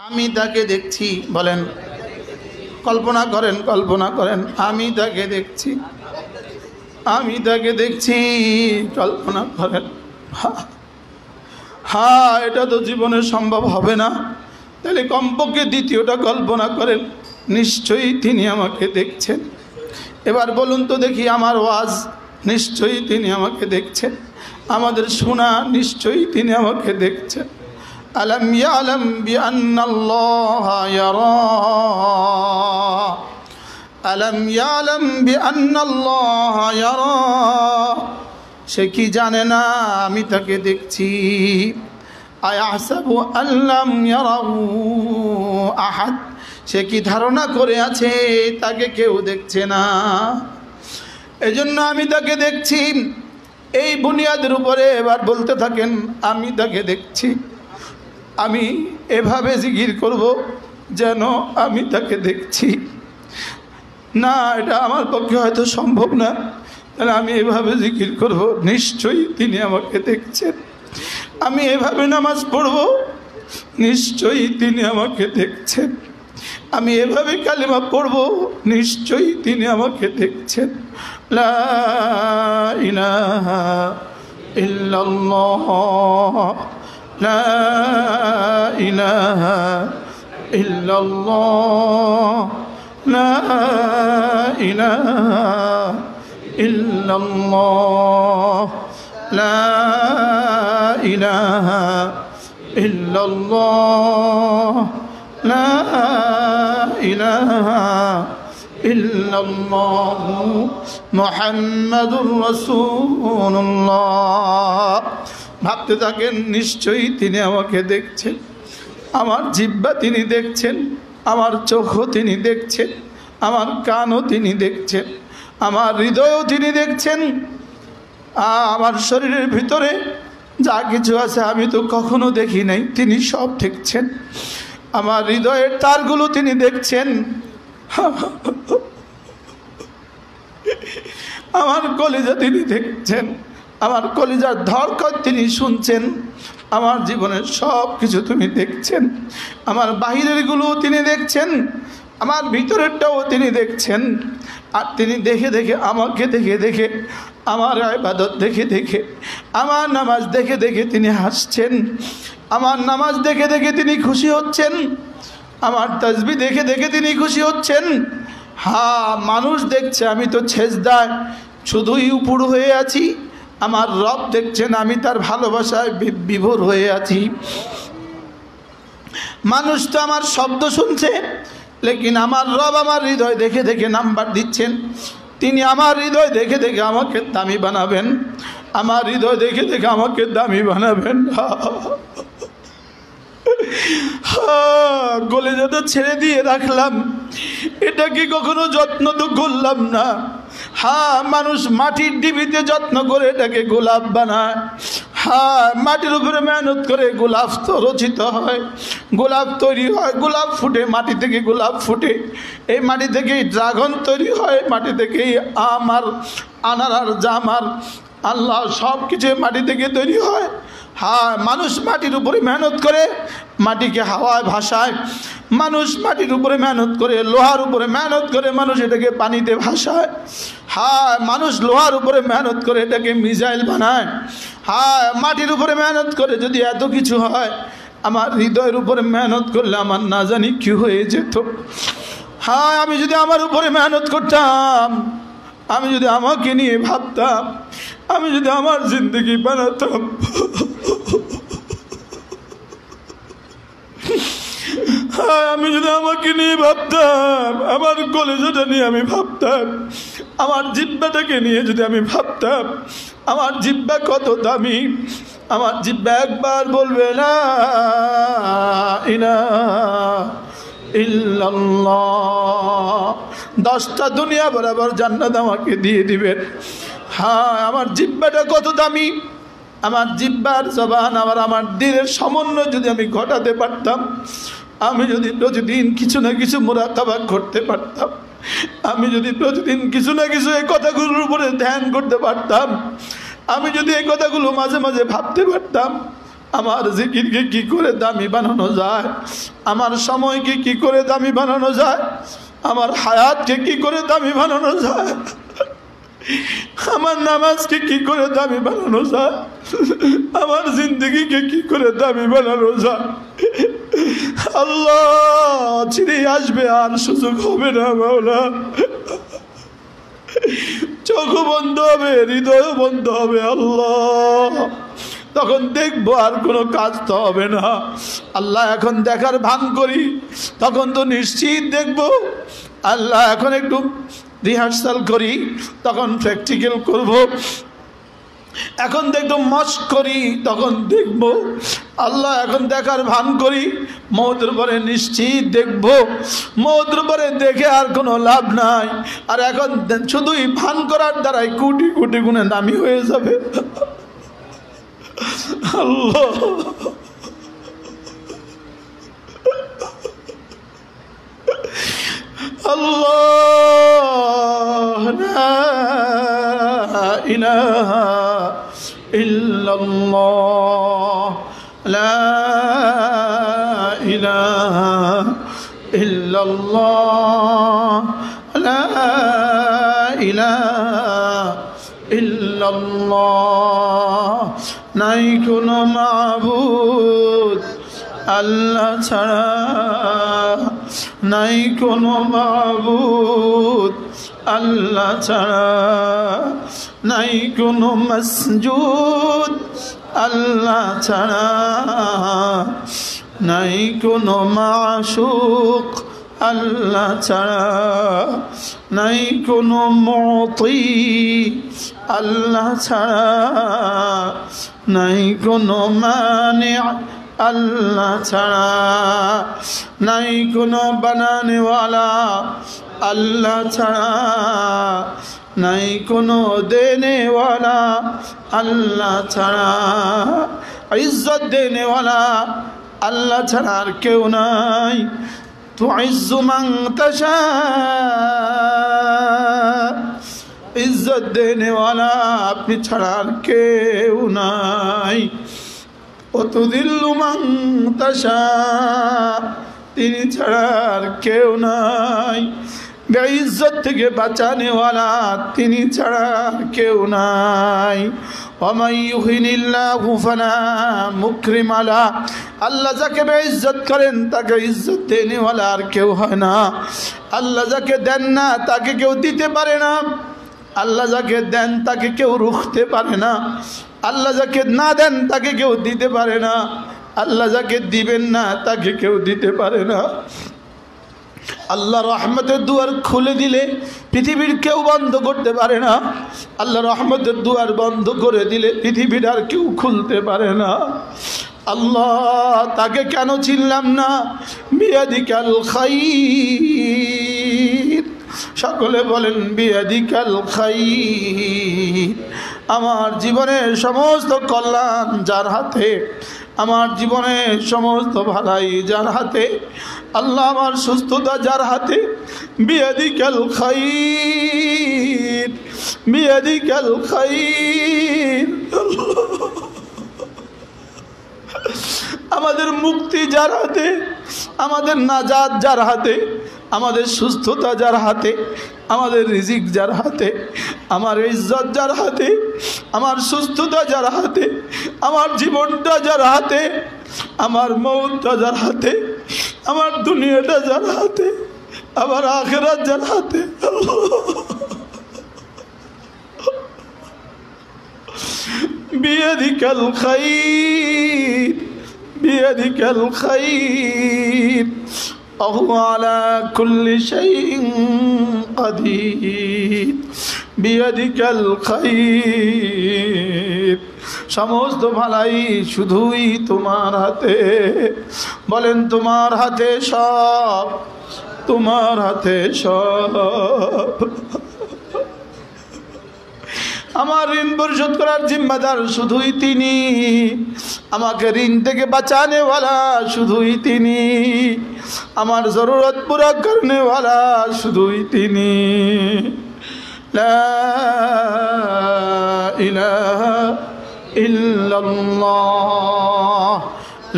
আমি তাকে দেখছি। বলেন, কল্পনা করেন, কল্পনা করেন, আমি তাকে দেখছি, আমি তাকে দেখছি, কল্পনা করেন। হ্যাঁ, এটা তো জীবনে সম্ভব হবে না, তাহলে কমপক্ষে দ্বিতীয়টা কল্পনা করেন, নিশ্চয়ই তিনি আমাকে দেখছেন। এবার বলুন তো দেখি, আমার ওয়াজ নিশ্চয়ই তিনি আমাকে দেখছেন, আমাদের শোনা নিশ্চয়ই তিনি আমাকে দেখছেন। আলম ইয়ালাম বিআন্নাল্লাহা ইয়ারা, আলম ইয়ালাম বিআন্নাল্লাহা ইয়ারা, সে কি জানে না আমি তাকে দেখছি। আয়াহসাবু আল্লাম ইয়ারাহু আহাদ, সে কি ধারণা করে আছে তাকে কেউ দেখছে না। এজন্য আমি তাকে দেখছি, এই বুনিয়াদের উপরে এবার বলতে থাকেন আমি তাকে দেখছি। আমি এভাবে জিকির করব যেন আমি তাকে দেখছি। না, এটা আমার পক্ষে হয়তো সম্ভব না, তাহলে আমি এভাবে জিকির করব, নিশ্চয়ই তিনি আমাকে দেখছেন। আমি এভাবে নামাজ পড়ব, নিশ্চয়ই তিনি আমাকে দেখছেন। আমি এভাবে কালিমা পড়ব, নিশ্চয়ই তিনি আমাকে দেখছেন। লা ইলাহা ইল্লাল্লাহ, লা ইলাহা ইল্লাল্লাহ, লা ইলাহা ইল্লাল্লাহ, লা ইলাহা ইল্লাল্লাহ, লা ইলাহা ইল্লাল্লাহু মুহাম্মাদুর রাসূলুল্লাহ। ভাবতে থাকেন, নিশ্চয়ই তিনি আমাকে দেখছেন। আমার জিহ্বা তিনি দেখছেন, আমার চোখও তিনি দেখছেন, আমার কানও তিনি দেখছেন, আমার হৃদয়ও তিনি দেখছেন, আমার শরীরের ভিতরে যা কিছু আছে আমি তো কখনো দেখি নাই, তিনি সব দেখছেন। আমার হৃদয়ের তারগুলো তিনি দেখছেন, আমার কলিজা তিনি দেখছেন, আমার কলিজার ধড়কন তিনি শুনছেন। আমার জীবনের সব কিছু তুমি দেখছেন, আমার বাহিরেরগুলো তিনি দেখছেন, আমার ভিতরেরটাও তিনি দেখছেন। আর তিনি দেখে দেখে, আমাকে দেখে দেখে, আমার ইবাদত দেখে দেখে, আমার নামাজ দেখে দেখে তিনি হাসছেন, আমার নামাজ দেখে দেখে তিনি খুশি হচ্ছেন, আমার তাসবিহ দেখে দেখে তিনি খুশি হচ্ছেন। হ্যাঁ, মানুষ দেখছে আমি তো সেজদায় শুধুই উপর হয়ে আছি, আমার রব দেখছেন আমি তার ভালোবাসায় বিভোর হয়ে আছি। মানুষ তো আমার শব্দ শুনছে, লেকিন আমার রব আমার হৃদয় দেখে দেখে নাম্বার দিচ্ছেন। তিনি আমার হৃদয় দেখে দেখে আমাকে দামি বানাবেন, আমার হৃদয় দেখে দেখে আমাকে দামি বানাবেন। কলিজা তো ছেড়ে দিয়ে রাখলাম, এটা কি কখনো যত্ন তো করলাম না। হ্যাঁ, মানুষ মাটির ডিবিতে যত্ন করে এটাকে গোলাপ বানায়। হ্যাঁ, মাটির উপরে মেহনত করে গোলাপ তো রচিত হয়, গোলাপ তৈরি হয়, গোলাপ ফুটে, মাটি থেকে গোলাপ ফুটে, এই মাটি থেকেই ড্রাগন তৈরি হয়, মাটি থেকেই আমার আনার জামার আল্লাহ সব কিছু মাটি থেকে তৈরি হয়। হ্যাঁ, মানুষ মাটির উপরে মেহনত করে মাটিকে হাওয়ায় ভাসায়, মানুষ মাটির উপরে মেহনত করে, লোহার উপরে মেহনত করে মানুষ এটাকে পানিতে ভাসায়। হ্যাঁ, মানুষ লোহার উপরে মেহনত করে এটাকে মিসাইল বানায়। হ্যাঁ, মাটির উপরে মেহনত করে যদি এত কিছু হয়, আমার হৃদয়ের উপরে মেহনত করলে আমার না জানি কি হয়ে যেত। হ্যাঁ, আমি যদি আমার উপরে মেহনত করতাম, আমি যদি আমাকে নিয়ে ভাবতাম, আমি যদি আমার জিন্দগি বানাতাম, আমি যদি আমাকে নিয়ে ভাবতাম, আমার কলেজটা নিয়ে আমি ভাবতাম, আমার জিহ্বাটাকে নিয়ে যদি আমি ভাবতাম, আমার জিহ্বা কত দামি। আমার জিহ্বা একবার বলবে লা ইলাহা ইল্লাল্লাহ, 10টা দুনিয়া বরাবর জান্নাত আমাকে দিয়ে দিবেন। হ্যাঁ, আমার জিহ্বাটা কত দামি, আমার জিহ্বার জবান আমার দিলের সমন্বয় যদি আমি ঘটাতে পারতাম, আমি যদি প্রতিদিন কিছু না কিছু মুরাকাবা করতে পারতাম, আমি যদি প্রতিদিন কিছু না কিছু এই কথাগুলোর উপরে ধ্যান করতে পারতাম, আমি যদি এই কথাগুলো মাঝে মাঝে ভাবতে পারতাম, আমার জিকিরকে কি করে দামি বানানো যায়, আমার সময়কে কি করে দামি বানানো যায়, আমার হায়াতকে কি করে দামি বানানো যায়, আমার নামাজকে কি করে দামি বানানো যায়, আমার জিন্দগিকে কি করে দামি বানানো যায়। আল্লাহ চিনে আসবে, আর সুযোগ হবে না মাওলা। চোখ বন্ধ হবে, হৃদয় বন্ধ হবে আল্লাহ। তখন দেখবো আর কোনো কাজ তো হবে না আল্লাহ। এখন দেখার ভান করি, তখন তো নিশ্চিত দেখবো আল্লাহ। এখন একটু রিহার্সাল করি, তখন প্র্যাকটিক্যাল করব। এখন দেখবো মস্ক করি, তখন দেখব আল্লাহ। এখন দেখার ভান করি, মওতের পরে নিশ্চিত দেখব। মওতের পরে দেখে আর কোনো লাভ নাই। আর এখন শুধুই ভান করার দ্বারাই কোটি কোটি গুণে দামি হয়ে যাবে আল্লাহ। আল্লাহ লা ইলাহা ইল্লাল্লাহ, লা ইলাহা ইল্লাল্লাহ, লা ইলাহা ইল্লাল্লাহ। নাই কোনো মাবুদ আল্লাহ ছাড়া, নাই কোনো মাবুদ আল্লাহ ছাড়া, নাই কোনো মসজুদ আল্লাহ ছাড়া, নাই কোনো মাশুক আল্লাহ ছাড়া, নাই কোনো মুতি আল্লাহ ছাড়া, নাই কোনো মানি আল্লাহ ছাড়া, নাই কোনো বানানেওয়ালা আল্লাহ ছাড়া, নাই কোনো দেনেওয়ালা আল্লাহ ছাড়া, ইজ্জত দেনেওয়ালা আল্লাহ ছাড়া আর কেউ নাই। তুইজ্জু মান তাশা, ইজ্জত দেনেওয়ালা আপনি ছাড়া আর কেউ নাই। অতুদিল্লু মান তাশা, তিনি ছাড়া আর কেউ নাই। বেইজ্জত থেকে বাঁচানেওয়ালা তিনি ছাড়া আর কেউ নাই। ওয়ামান ইউহিনিল্লাহু ফালা মুকরিমা লা, আল্লাহ যাকে বেইজ্জত করেন তাকে ইজ্জত দেনেওয়ালা আর কেউ হয় না। আল্লাহ যাকে দেন না তাকে কেউ দিতে পারে না। আল্লাহ যাকে দেন তাকে কেউ রুখতে পারে না। আল্লাহ যাকে না দেন তাকে কেউ দিতে পারে না। আল্লাহ যাকে দিবেন না তাকে কেউ দিতে পারে না। আল্লাহ রহমতের দুয়ার খুলে দিলে পৃথিবীর কেউ বন্ধ করতে পারে না। আল্লাহ রহমতের দুয়ার বন্ধ করে দিলে পৃথিবীর আর কেউ খুলতে পারে না। আল্লাহ তাকে কেন চিনলাম না? বিয়াদিকাল খাইর, সকলে বলেন বিয়াদিকাল খাইর। আমার জীবনের সমস্ত কল্যাণ যার হাতে, আমার জীবনের সমস্ত ভালাই যার হাতে, আল্লাহ আমার সুস্থতা যার হাতে। বিয়াদিকাল খাইর, বিয়াদিকাল খাইর। আমাদের মুক্তি যার হাতে, আমাদের নাজাত যার হাতে, আমাদের সুস্থতা যার হাতে, আমাদের রিজিক যার হাতে, আমার ইজ্জত যার হাতে, আমার সুস্থতা যার হাতে, আমার জীবনটা যার হাতে, আমার মওতটা যার হাতে, আমার দুনিয়াটা যার হাতে, আমার আখিরাত যার হাতে। বিয়াদিকাল খাইর, বিয়াদিকাল খাইর। وهو على كل شيء قدير بيدك الخير। সমস্ত ভালাই শুধুই তোমার হাতে। বলেন তোমার হাতে সব, তোমার হাতে সব। আমার ঋণ পরিশোধ করার জিম্মাদার শুধুই তিনি, আমাকে ঋণ থেকে বাঁচানেওয়ালা শুধুই তিনি, আমার জরুরত পুরা করনেওয়ালা শুধুই তিনি। লা ইলাহা ইল্লাল্লাহ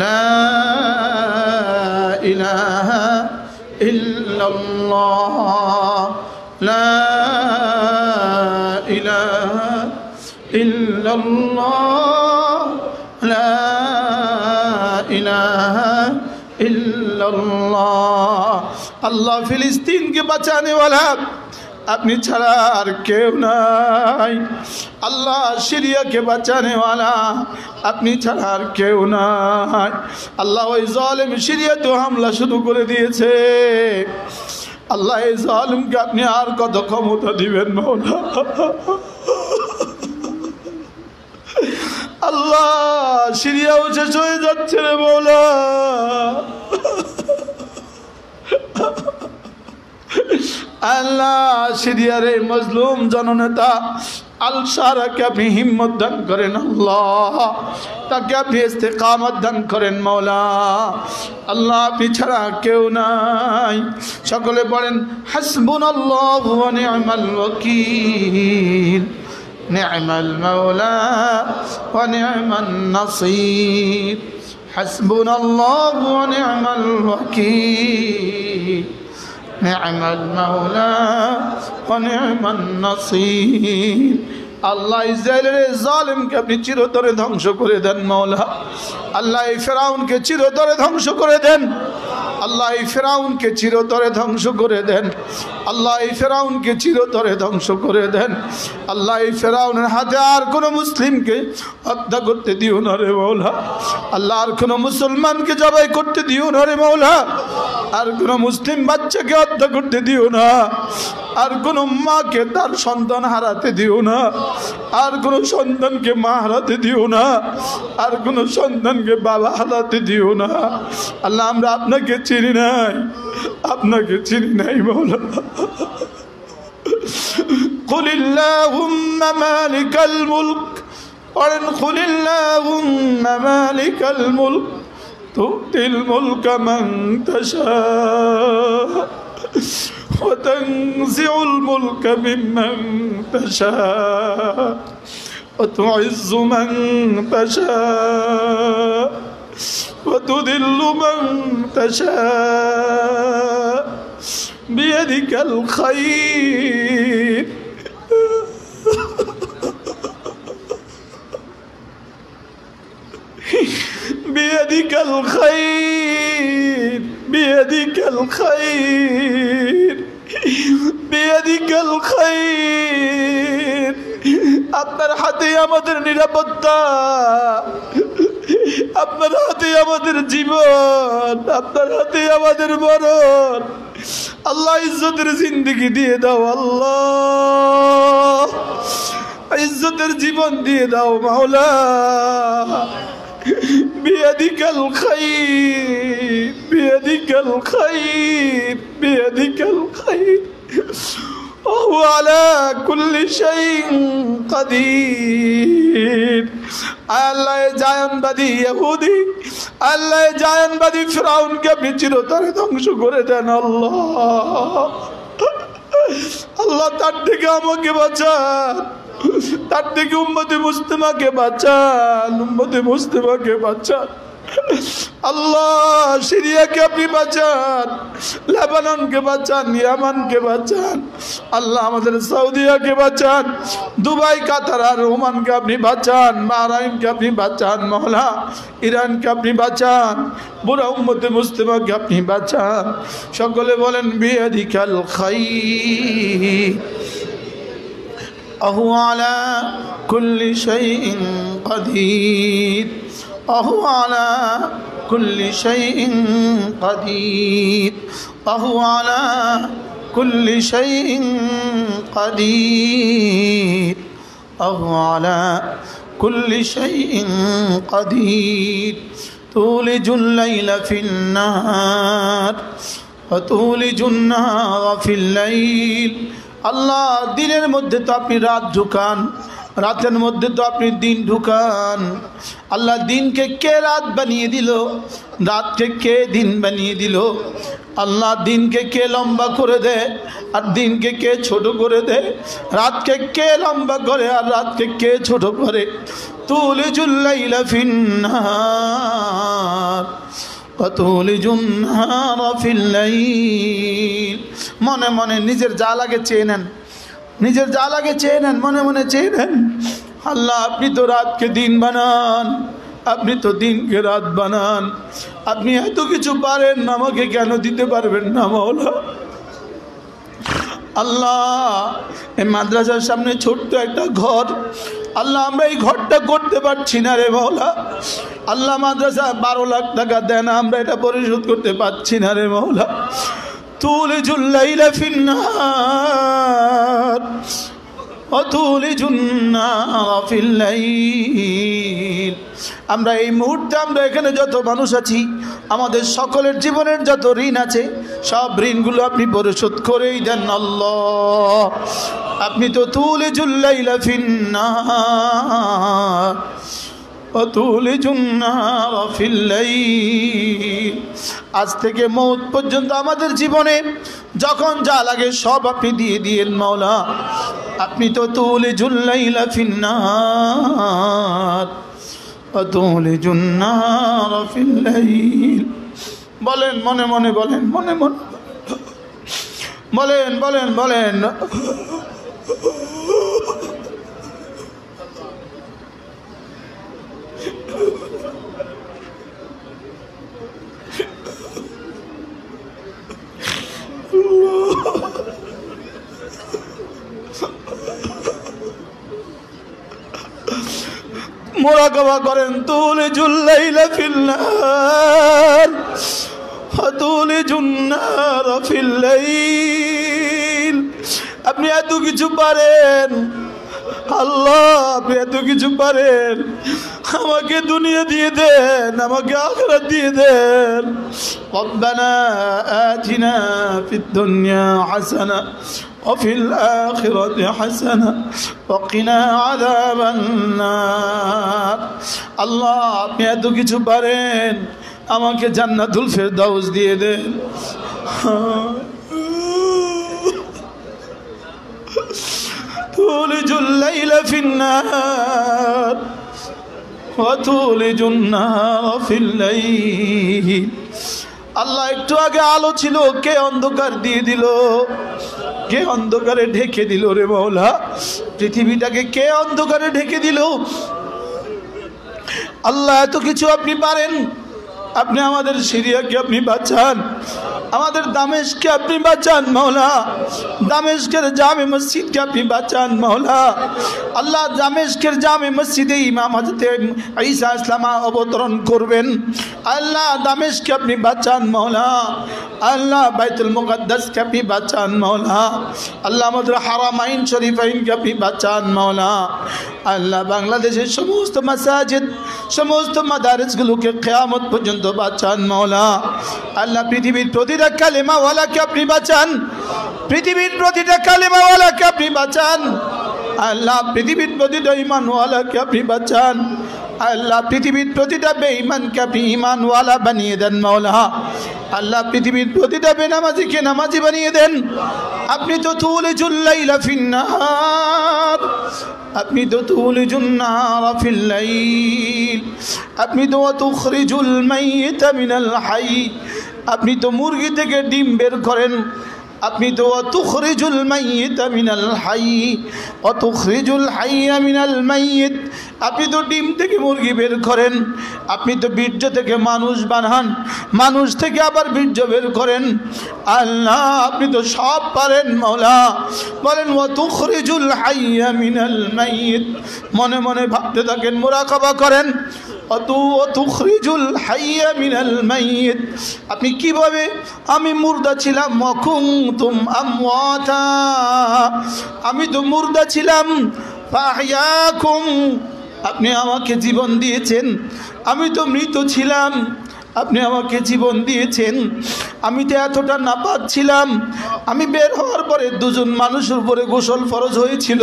লা ইলাহা ইল্লাল্লাহ লা ইলাহা ইল্লাল্লাহ লা ইলাহা ইল্লাল্লাহ। আল্লাহ ফিলিস্তিনকে বাঁচানে ওয়ালা আপনি ছাড়া আর কেউ নাই। আল্লাহ সিরিয়াকে বাঁচানে ওয়ালা আপনি ছাড়া আর কেউ নাই। আল্লাহ ওই জালেম সিরিয়াতে হামলা শুরু করে দিয়েছে। আল্লাহ এই জালিমকে আপনি আর কত ক্ষমতা দিবেন মওলা। আল্লাহ সিরিয়াও শেষ হয়ে যাচ্ছে রে মওলা। আল্লাহ সিরিয়ার এই মজলুম জননেতা আল শারাকে আপনি হিম্মত দান করেন আল্লাহ, তাকে আপনি ইস্তেকামত দান করেন মওলা। আল্লাহ আপনি ছাড়া কেউ নাই। সকলে পড়েন হাসবুনাল্লাহু ওয়া নি'মাল ওয়াকিল, নি'মাল মাওলা ওয়া নি'মান নাসির। হাসবুনাল্লাহু ওয়া নি'মাল ওয়াকিল, নি'মাল মাওলা ওয়া নি'মান নাসির। আল্লাহ ইসরায়েলের জালিমকে আপনি চিরতরে ধ্বংস করে দেন মওলা। আল্লাহ এই ফেরাউনকে চিরতরে ধ্বংস করে দেন। আল্লাহ এই ফেরাউনকে চিরতরে ধ্বংস করে দেন। আল্লাহ এই ফেরাউনকে চিরতরে ধ্বংস করে দেন। আল্লাহ এই ফেরাউনের হাতে আর কোনো মুসলিমকে হত্যা করতে দিও না রে মওলা। আল্লাহ আর কোনো মুসলমানকে জবাই করতে দিও না রে মওলা। আর কোনো মুসলিম বাচ্চাকে হত্যা করতে দিও না। আর কোনো মাকে তার সন্তান হারাতে দিও না। আর কোনো সন্তানকে মা হারাতে দিও না। আর কোনো সন্তানকে বাবা হারাতে দিও না। আল্লাহ আমরা আপনাকে চিনি নাই, আপনাকে চিনি নাই মওলা। কুলিল্লাহুম্মা মালিকাল মুলক ওয়ান কুলিল্লাহুম্মা মালিকাল মুলক তুতিল মুলকা মান তাশা ওয়া তানজিউল মুলকা মিম্মান তাশা ওয়া তুইজ্জু মান তাশা ওয়া তুযিল্লু মান তাশা বিয়াদিকাল খায়র। بيدك الخير بيدك الخير بيدك الخير। আপনার হাতে আমাদের নিরাপত্তা, আপনার হাতে আমাদের জীবন, আপনার হাতে আমাদের মরণ। আল্লাহ ইজ্জতের জিন্দেগি দিয়ে দাও আল্লাহ, ইজ্জতের জীবন দিয়ে দাও মাওলা। بيدك الخير بيدك الخير بيدك الخير وهو على كل شيء قدير। আল্লাহ জায়নবাদী ইহুদি, আল্লাহ জায়নবাদী ফিরাউনকে আপনি চিরতরে ধ্বংস করে দেন আল্লাহ। আল্লাহ তার থেকে আমাকে বাঁচান, তার থেকে উম্মতে মুসলিমাকে বাঁচান, উম্মতে মুসলিমাকে বাঁচান আল্লাহ। সিরিয়াকে আপনি বাঁচান, লেবাননকে বাঁচান, ইয়ামানকে বাঁচান আল্লাহ। আমাদের সৌদিয়াকে বাঁচান, দুবাই, কাতার আর ওমানকে আপনি বাঁচান, বাহরাইনকে আপনি বাঁচান মওলা, ইরানকে আপনি বাঁচান, পুরো উম্মতে মুসলিমাকে আপনি বাঁচান। সকলে বলেন বিয়াদিকাল খায়র وهو على كل شيء قدير وهو على كل شيء قدير وهو على كل شيء قدير وهو على كل شيء قدير تولج الليل في النهار وتولج النهار في الليل। আল্লাহ দিনের মধ্যে তো আপনি রাত ঢুকান, রাতের মধ্যে তো আপনি দিন ঢুকান। আল্লাহ দিনকে কে রাত বানিয়ে দিল, রাতকে কে দিন বানিয়ে দিল? আল্লাহ দিনকে কে লম্বা করে দেয় আর দিনকে কে ছোট করে দেয়, রাতকে কে লম্বা করে আর রাতকে কে ছোট করে। তুলিজুল লাইলা ফিন্নার ওয়া তুলিজুন নাহারা ফিল লাইল। মনে মনে নিজের যা লাগে চেয়ে নেন, নিজের যা লাগে চেয়ে নেন, মনে মনে চেয়ে নেন। আল্লাহ আপনি তো রাতকে দিন বানান, আপনি তো দিনকে রাত বানান, আপনি এত কিছু পারেন, আমাকে কেন দিতে পারবেন না মাওলা? আল্লাহ এই মাদ্রাসার সামনে ছোট্ট একটা ঘর, আল্লাহ আমরা এই ঘরটা করতে পারছি না রে মাওলা। আল্লাহ মাদ্রাসা 12 লাখ টাকা দেন, আমরা এটা পরিশোধ করতে পারছি না রে মাওলা। তুলিজুল লাইলা ফিন্নার ওয়া তুলিজুন নাহারা ফিল লাইল। আমরা এই মুহূর্তে আমরা এখানে যত মানুষ আছি, আমাদের সকলের জীবনের যত ঋণ আছে, সব ঋণগুলো আপনি পরিশোধ করেই দেন আল্লাহ। আপনি তো তুলিজুল লাইলা ফিন্নার ওয়া তুলিজুন নাহারা ফিল লাইল। আজ থেকে মওত পর্যন্ত আমাদের জীবনে যখন যা লাগে সব আপনি দিয়ে দিয়েন মাওলা। আপনি তো তুলিজুল লাইলা ফিন্নার ওয়া তুলিজুন নাহারা ফিল লাইল। বলেন মনে মনে, বলেন মনে মনে, বলেন বলেন বলেন। মুরাকাবা করেন। তুলিজুল লাইলা ফিন্নার ওয়া তুলিজুন নাহারা ফিল লাইল। আপনি এত কিছু পারেন আল্লাহ, আপনি এত কিছু পারেন, আমাকে দুনিয়া দিয়ে দেন, আমাকে আখিরাত দিয়ে দেন। রব্বানা আতিনা ফিদ দুনিয়া হাসানা ওয়া ফিল আখিরাতি হাসানা ওয়া কিনা আযাবান নার। আল্লাহ আপনি এত কিছু পারেন, আমাকে জান্নাতুল ফেরদাউস দিয়ে দেন। তুলিজুল লাইলা ফিন্নার ওয়া তুলিজুন নাহারা ফিল লাইল। আল্লাহ একটু আগে আলো ছিল, কে অন্ধকার দিয়ে দিল, কে অন্ধকারে ঢেকে দিল রে মাওলা? পৃথিবীটাকে কে অন্ধকারে ঢেকে দিল? আল্লাহ এত কিছু আপনি পারেন, আপনি আমাদের সিরিয়াকে আপনি বাঁচান, আমাদের দামেশকে আপনি বাঁচান মাওলা। দামেশকের জামে মসজিদকে আপনি বাঁচান মাওলা। আল্লাহ দামেশকের জামে মসজিদে ইমাম হযরত ঈসা ইসলাম অবতরণ করবেন। আল্লাহ দামেশকে আপনি বাঁচান মাওলা। আল্লাহ বাইতুল মুকদ্দাসকে আপনি বাঁচান মাওলা। আল্লাহ আমাদের হারামাইন শরীফাইনকে আপনি বাঁচান মাওলা। আল্লাহ বাংলাদেশের সমস্ত মাসাজিদ, সমস্ত মাদারিসগুলোকে কিয়ামত পর্যন্ত বাঁচান মাওলা। আল্লাহ পৃথিবীর প্রতিটা কালেমাওয়ালাকে আপনি বাঁচান, পৃথিবীর প্রতিটা কালেমাওয়ালাকে আপনি বাঁচান। আল্লাহ পৃথিবীর প্রতিটা ঈমানওয়ালাকে আপনি বাঁচান। আল্লাহ পৃথিবীর প্রতিটা বেঈমানকে আপনি ঈমানওয়ালা বানিয়ে দেন মাওলা। আল্লাহ পৃথিবীর প্রতিটা বেনামাজিকে নামাজি বানিয়ে দেন। আপনি তো তুলিজুল লাইলা ফিন্নার, আপনি তো তুলিজুন নাহারা ফিল লাইল, আপনি তো তুখরিজুল মাইয়িতা মিনাল হাই, আপনি তো মুরগি থেকে ডিম বের করেন। আপনি তো তুখরিজুল মাইয়িতা মিনাল হাই ওয়া তুখরিজুল হাইয়া মিনাল মাইয়িত, আপনি তো ডিম থেকে মুরগি বের করেন। আপনি তো বীর্য থেকে মানুষ বানান, মানুষ থেকে আবার বীর্য বের করেন। আল্লাহ আপনি তো সব পারেন মাওলা। বলেন ওয়া তুখরিজুল হাইয়া মিনাল মাইয়িত। মনে মনে ভাবতে থাকেন, মুরাকাবা করেন। তুখরিজুল হাইয়া মিনাল মাইয়িত। আপনি কিভাবে, আমি মুর্দা ছিলাম, ওয়াকুনতুম আমওয়াতা, আমি তো মুর্দা ছিলাম, ফাহইয়াকুম, আপনি আমাকে জীবন দিয়েছেন। আমি তো মৃত ছিলাম, আপনি আমাকে জীবন দিয়েছেন। আমি তো এতটা নাপাক ছিলাম, আমি বের হওয়ার পরে দুজন মানুষের উপরে গোসল ফরজ হয়েছিল।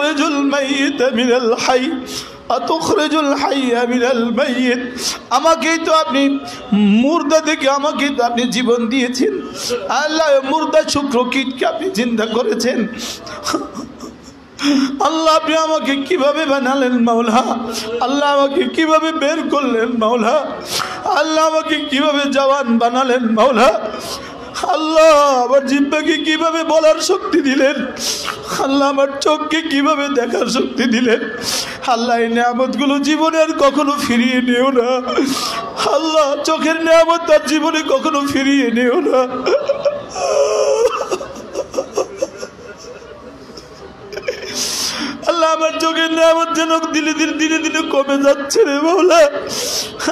আতুখরিজুল মাইয়িতা মিনাল হাই, আতুখরিজুল হাইয়া মিনাল মাইয়িত। আমাকেই তো আপনি মুর্দা থেকে আমাকেই তো আপনি জীবন দিয়েছেন। আল্লাহ মুর্দা শুক্র কীটকে আপনি জিন্দা করেছেন। আল্লাহ আপনি আমাকে কিভাবে বানালেন মাওলা, আল্লাহ আমাকে কিভাবে বের করলেন মাওলা, আল্লাহ আমাকে কিভাবে জওয়ান বানালেন মাওলা, আল্লাহ আমার জিহ্বাকে কিভাবে বলার শক্তি দিলেন, আল্লাহ আমার চোখকে কিভাবে দেখার শক্তি দিলেন। আল্লাহ এই নিয়ামতগুলো জীবনে আর কখনো ফিরিয়ে নিও না। আল্লাহ চোখের নিয়ামত তার জীবনে কখনো ফিরিয়ে নিও না। আল্লাহ আমার চোখের নিয়ামত যেন দিনে দিনে দিনে দিনে কমে যাচ্ছে রে মাওলা।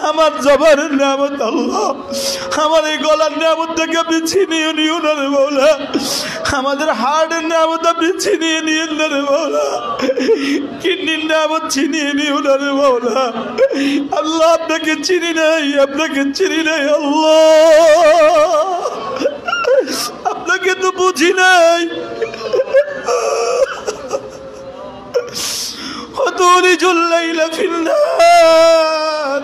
আমার জবানের নিয়ামত আল্লাহ, আমার এই গলার নিয়ামতটাকে আপনি ছিনিয়ে নিও না রে মাওলা। আমাদের হার্টের নিয়ামত আপনি ছিনিয়ে নিয়েন না রে মাওলা। কিডনির নিয়ামত ছিনিয়ে নিও না রে মাওলা। আল্লাহ আপনাকে চিনি নাই, আপনাকে চিনি নাই আল্লাহ, আপনাকে তো বুঝি নাই। وتولج الليل في النهار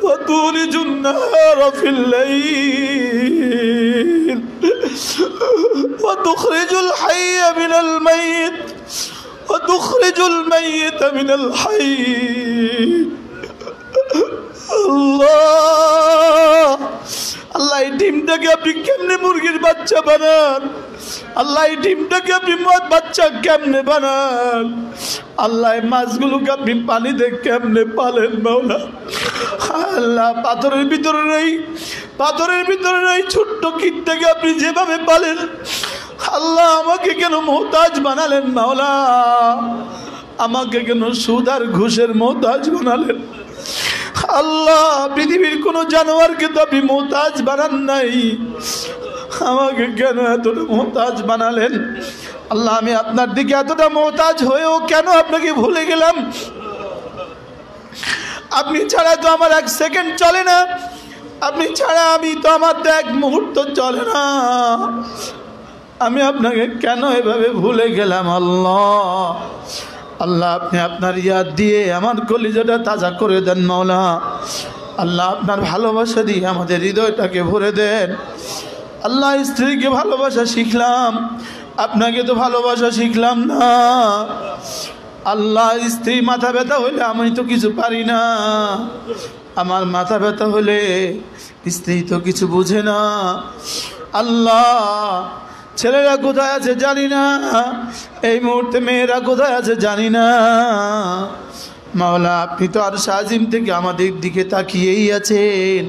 وتولج النهار في الليل وتخرج الحي من الميت وتخرج الميت من الحي। আল্লাহ আল্লাহ এই ডিমটাকে আপনি কেমনে মুরগির বাচ্চা বানান, আল্লাহ এই ডিমটাকে আপনি বাচ্চা কেমনে বানান, আল্লাহ এই মাছগুলোকে আপনি পানিতে কেমনে পালেন মাওলা। আল্লাহ পাথরের ভিতরে এই ছোট্ট কীটটাকে আপনি যেভাবে পালেন, আল্লাহ আমাকে কেন মোহতাজ বানালেন মাওলা, আমাকে কেন সুদ আর ঘুষের মোহতাজ বানালেন। আল্লাহ পৃথিবীর কোন জানোয়ারকে তো আপনি মোহতাজ বানান নাই, আমাকে কেন এতটা মোহতাজ বানালেন। আল্লাহ আমি আপনার দিকে এতটা মোহতাজ হয়েও কেন আপনাকে ভুলে গেলাম। আপনি ছাড়া তো আমার এক সেকেন্ড চলে না, আপনি ছাড়া আমি তো আমার তো এক মুহূর্ত চলে না। আমি আপনাকে কেন এভাবে ভুলে গেলাম আল্লাহ। আল্লাহ আপনি আপনার ইয়াদ দিয়ে আমার কলিজাটা তাজা করে দেন মাওলা। আল্লাহ আপনার ভালোবাসা দিয়ে আমাদের হৃদয়টাকে ভরে দেন। আল্লাহ স্ত্রীকে ভালোবাসা শিখলাম, আপনাকে তো ভালোবাসা শিখলাম না। আল্লাহ স্ত্রী মাথা ব্যথা হলে আমি তো কিছু পারি না, আমার মাথা ব্যথা হলে স্ত্রী তো কিছু বুঝে না। আল্লাহ ছেলেরা কোথায় আছে জানি না, এই মুহূর্তে মেয়েরা কোথায় আছে জানি না। মাওলা আপনি তো আর শাজিম থেকে আমাদের দিকে তাকিয়েই আছেন।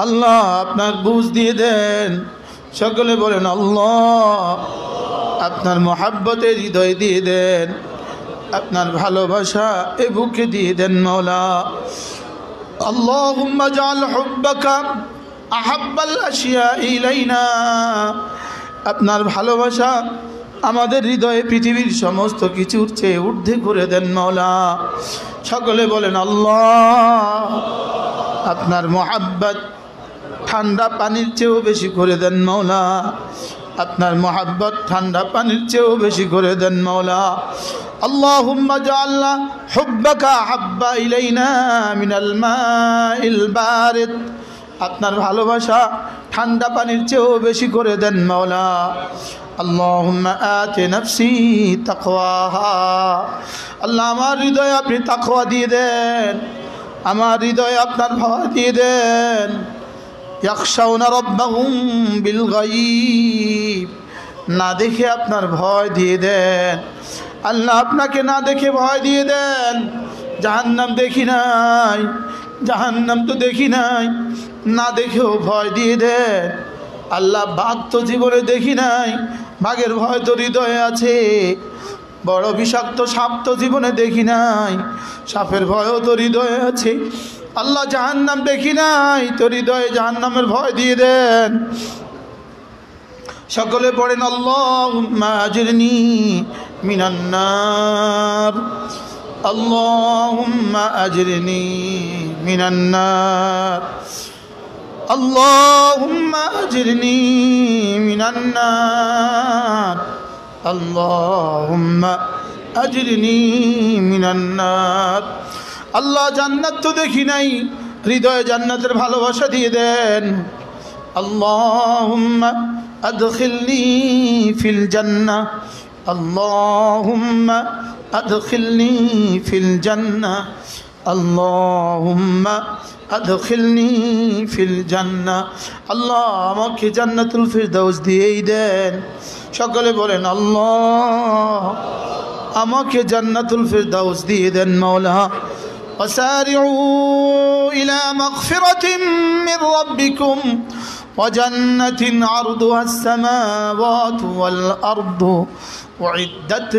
আল্লাহ আপনার বুঝ দিয়ে দেন, সকলে বলেন আল্লাহ। আপনার মোহাব্বতের হৃদয় দিয়ে দেন, আপনার ভালোবাসা এ বুকে দিয়ে দেন মাওলা। আল্লাহুম্মা জাআল হুব্বাকা আহাব্বাল আশিয়া ইলাইনা। আপনার ভালোবাসা আমাদের হৃদয়ে পৃথিবীর সমস্ত কিছুর চেয়ে ঊর্ধ্বে করে দেন মাওলা। সকলে বলেন আল্লাহ। আপনার মোহাব্বত ঠান্ডা পানির চেয়েও বেশি করে দেন মাওলা। আপনার মোহাব্বত ঠান্ডা পানির চেয়েও বেশি করে দেন মাওলা। আল্লাহুম্মা জাআলনা হুব্বাকা হাব্বা ইলাইনা মিনাল মাইল বারিদ। আপনার ভালোবাসা ঠান্ডা পানির চেয়েও বেশি করে দেন মাওলা। আল্লাহুম্মা আতি নাফসি তাকওয়াহা। আল্লাহ আমার হৃদয়ে আপনি তাকওয়া দিয়ে দেন, আমার হৃদয়ে আপনার ভয় দিয়ে দেন। ইয়াখশাউনা রাব্বাহুম বিল গায়ব। না দেখে আপনার ভয় দিয়ে দেন। আল্লাহ আপনাকে না দেখে ভয় দিয়ে দেন। জাহান্নাম দেখি নাই, জাহান্নাম তো দেখি নাই, না দেখেও ভয় দিয়ে দেন। আল্লাহ বাঘ তো জীবনে দেখি নাই, বাঘের ভয় তো হৃদয়ে আছে। বড় বিষাক্ত সাপ তো জীবনে দেখি নাই, সাপের ভয়ও তো হৃদয়ে আছে। আল্লাহ জাহান্নাম দেখি নাই, তো হৃদয়ে জাহান্নামের ভয় দিয়ে দেন। সকলে পড়েন আল্লাহুম্মা আজরিনি মিনান নার। আল্লাহুম্মা আজরিনি মিনান নার। আল্লাহুম্মা আজরিনি মিনান من النار اللهم أجرني من النار আল্লাহ জান্নাত তো দেখি নাই হৃদয়ে জান্নাতের ভালোবাসা দিয়ে দেন আল্লাহুম্মা আদখিলনি ফিল জান্নাহ আল্লাহুম্মা আদখিলনি ফিল জান্নাহ আল্লাহুম্মা আদখিলনি ফিল জান্নাহ আল্লাহ আমাকে জান্নাতুল ফিরদাউস দিয়েই দেন সকলে বলেন আল্লাহ আমাকে জান্নাতুল ফিরদাউস দিয়ে দেন মাওলা وسارعوا إلى مغفرة من ربكم وجنة عرضها السماوات والأرض أعدت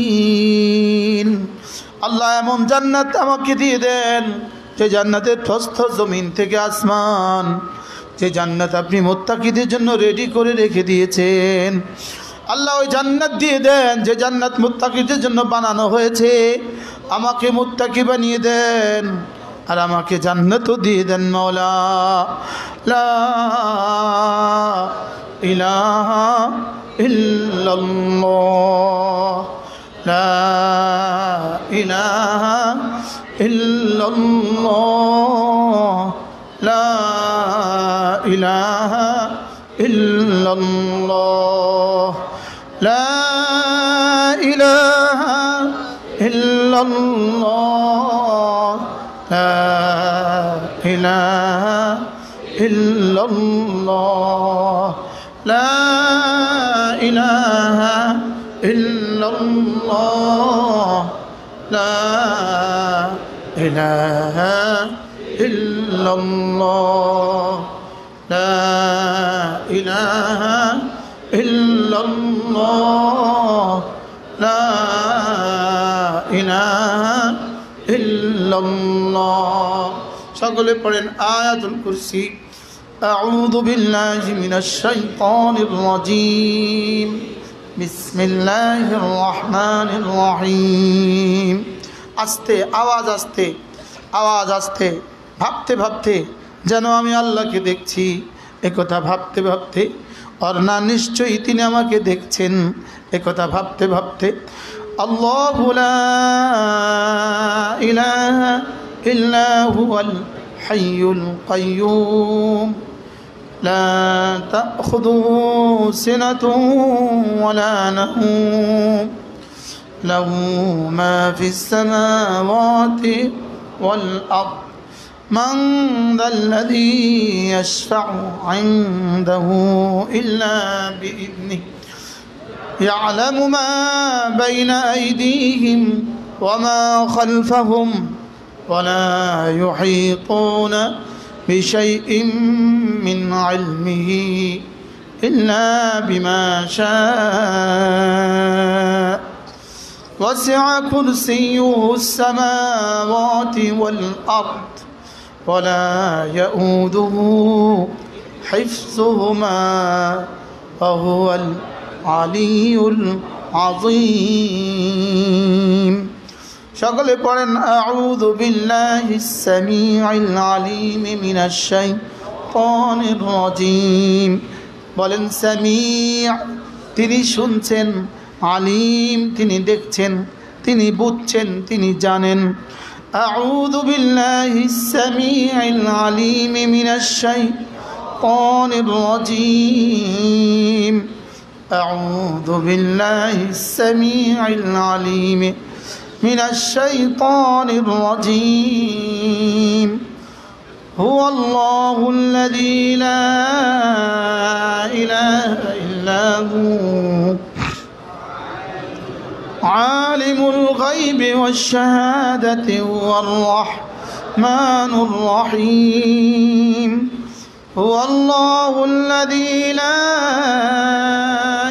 للمتقين আল্লাহ এমন জান্নাত আমাকে দিয়ে দেন যে জান্নাতের প্রস্থ জমিন থেকে আসমান যে জান্নাত আপনি মুত্তাকিদের জন্য রেডি করে রেখে দিয়েছেন আল্লাহ ওই জান্নাত দিয়ে দেন যে জান্নাত মুত্তাকিদের জন্য বানানো হয়েছে আমাকে মুত্তাকি বানিয়ে দেন আর আমাকে জান্নাতও দিয়ে দেন মাওলা লা ইলাহা ইল্লাল্লাহ লা ইলাহা ইল্লাল্লাহ লা ইলাহা ইল্লাল্লাহ লা ইলাহা ইল্লাল্লাহ লা ইলাহা ইল্লাল্লাহ লা ইলাহা ইল্লাল্লাহ লা ইলাহা ইল্লাল্লাহ লা ইলাহা ইল্লাল্লাহ লা ইলাহা ইল্লাল্লাহ সকলে পড়েন আয়াতুল কুরসি আউযু বিল্লাহি মিনাশ শাইতানির রাজীম বিসমিল্লাহির রহমানির রহিম আস্তে আওয়াজ আস্তে ভাবতে ভাবতে যেন আমি আল্লাহকে দেখছি একথা ভাবতে ভাবতে আর না নিশ্চয়ই তিনি আমাকে দেখছেন একথা ভাবতে ভাবতে আল্লাহু লা ইলাহা ইল্লা হুয়াল হাইয়ুল কাইয়্যুম লা তাখুযুহু সিনাতুন ওয়ালা নাওম লাহু মা ফিস সামাওয়াতি ওয়াল আরদ من ذا الذي يشفع عنده إلا بإذنه يعلم ما بين أيديهم وما خلفهم ولا يحيطون بشيء من علمه إلا بما شاء وسع كرسيه السماوات والأرض ولا يؤوده حفظهما وهو العلي العظيم সকলে পড়েন আউযু বিল্লাহিস সামিউল আলিম মিনাশ শাইতানির রাজীম বলেন সামি' তিনি শুনছেন আলিম তিনি দেখছেন তিনি বুঝছেন তিনি জানেন أعوذ بالله السميع العليم من الشيطان الرجيم أعوذ بالله السميع العليم من الشيطان الرجيم هو الله الذي لا إله إلا هو عالم الغيب والشهادة هو الرحمن الرحيم هو الله الذي لا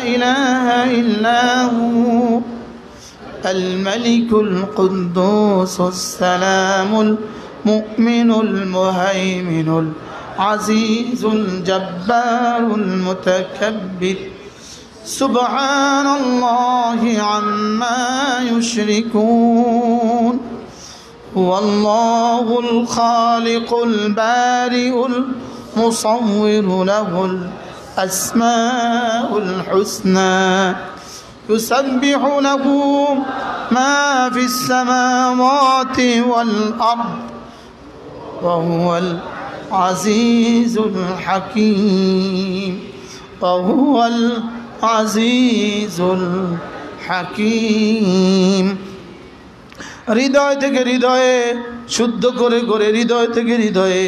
إله إلا هو الملك القدوس السلام المؤمن المهيمن العزيز الجبار المتكبر سبحان الله عما يشركون هو الله الخالق البارئ المصور له الأسماء الحسنى يسبح له ما في السماوات والأرض وهو العزيز الحكيم وهو العزيز الحكيم হৃদয় থেকে হৃদয়ে শুদ্ধ করে করে হৃদয় থেকে হৃদয়ে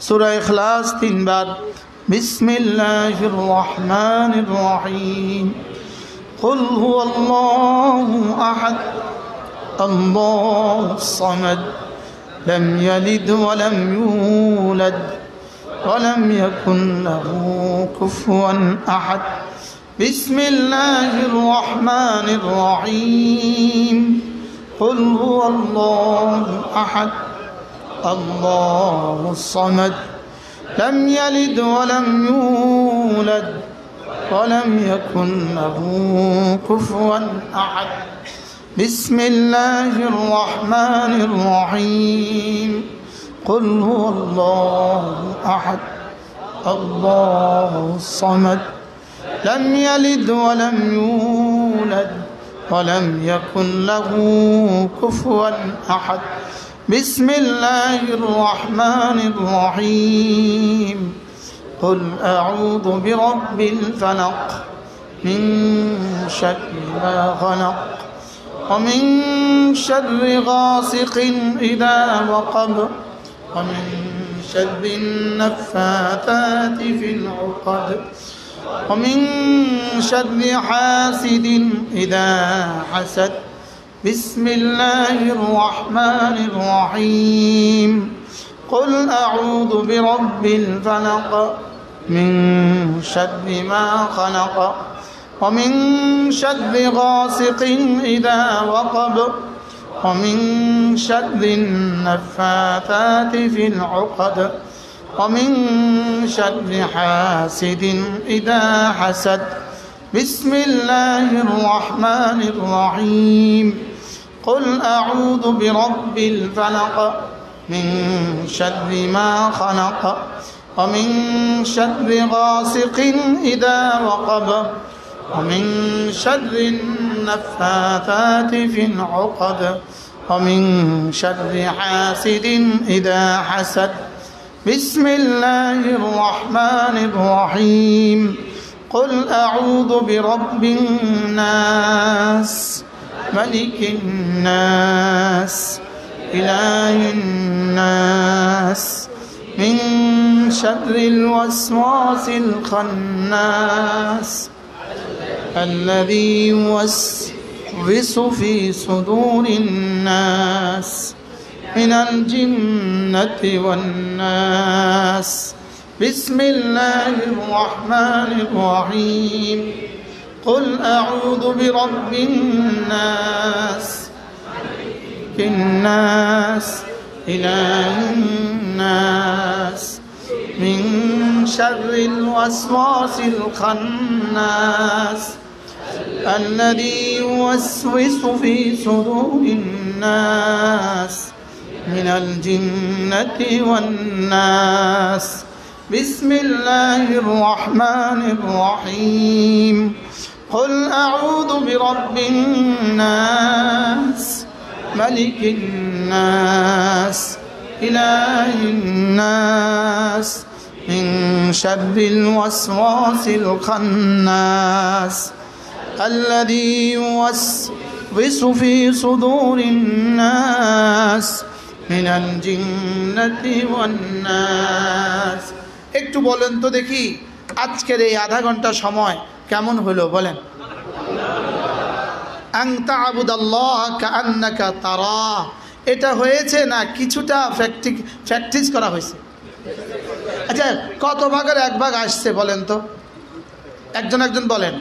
সূরা ইখলাস 3 বার বিসমিল্লাহির রহমানির রহিম قل هو الله أحد الله الصمد لم يلد ولم يولد ولم يكن له كفوا أحد بسم الله الرحمن الرحيم قل هو الله أحد الله الصمد لم يلد ولم يولد ولم يكن له كفوا أحد بسم الله الرحمن الرحيم قل هو الله أحد الله الصمد لم يلد ولم يولد ولم يكن له كفوا أحد بسم الله الرحمن الرحيم قل أعوذ برب الفلق من شر ما خلق ومن شر غاسق إذا وقب ومن شر النفاثات في العقد ومن شر حاسد إذا حسد بسم الله الرحمن الرحيم قل أعوذ برب الفلق من شر ما خلق ومن شر غاسق إذا وقب ومن شر النفاثات في العقد ومن شر حاسد إذا حسد بسم الله الرحمن الرحيم قل أعوذ برب الفلق من شر ما خلق ومن شر غاسق إذا وقب ومن شر النفاثات في العقد ومن شر حاسد إذا حسد بسم الله الرحمن الرحيم قل أعوذ برب الناس ملك الناس إله الناس من شر الوسواس الخناس الذي يوسوس في صدور الناس من الجنة والناس بسم الله الرحمن الرحيم قل أعوذ برب الناس الناس إله الناس من شر الوسواس الخناس الذي يوسوس في صدور الناس من الجنة والناس بسم الله الرحمن الرحيم قل أعوذ برب الناس ملك الناس إله الناس من شر الوسواس الخناس الذي يوسوس في صدور الناس من الجنة والناس একটু বলেন তো দেখি আজকের এই আধা ঘন্টা সময় কেমন হলো বলেন আন তা'বুদাল্লাহ কাআন্নাকা তারাহ এটা হয়েছে না কিছুটা প্র্যাকটিস করা হয়েছে আচ্ছা কত ভাগের এক ভাগ আসছে বলেন তো একজন একজন বলেন